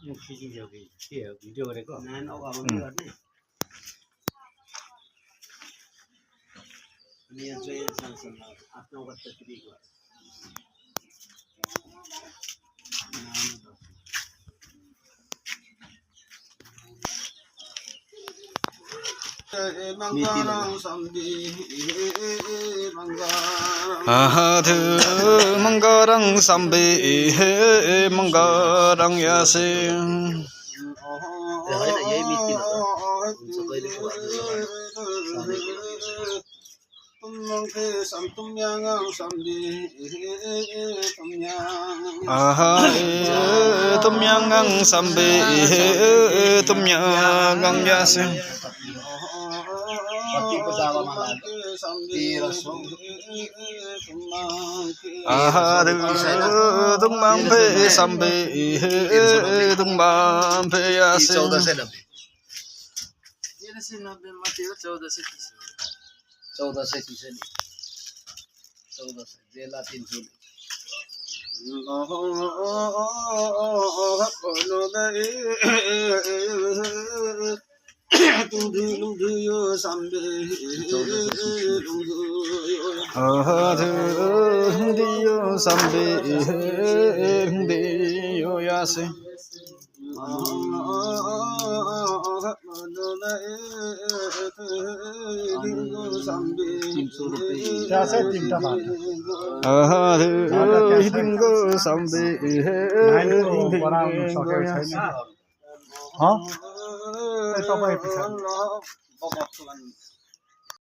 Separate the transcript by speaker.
Speaker 1: मुखी जगी के वीडियो करे को
Speaker 2: नान अब वीडियो गर्ने निया चाहिँ संसन आफ्नो गत तिरिको
Speaker 3: Ahadu manggarang sambe manggarang yasin tumyangang sambe tumyangang yasin
Speaker 2: Pati pejawa mana? Tiraso.
Speaker 3: Ahadu tumampe sambe tumampe yasin
Speaker 2: 1490 मध्ये हो 1430 14 जेला 300
Speaker 3: Diyo sambe diyo yasin dingo sambe
Speaker 1: तपाईँ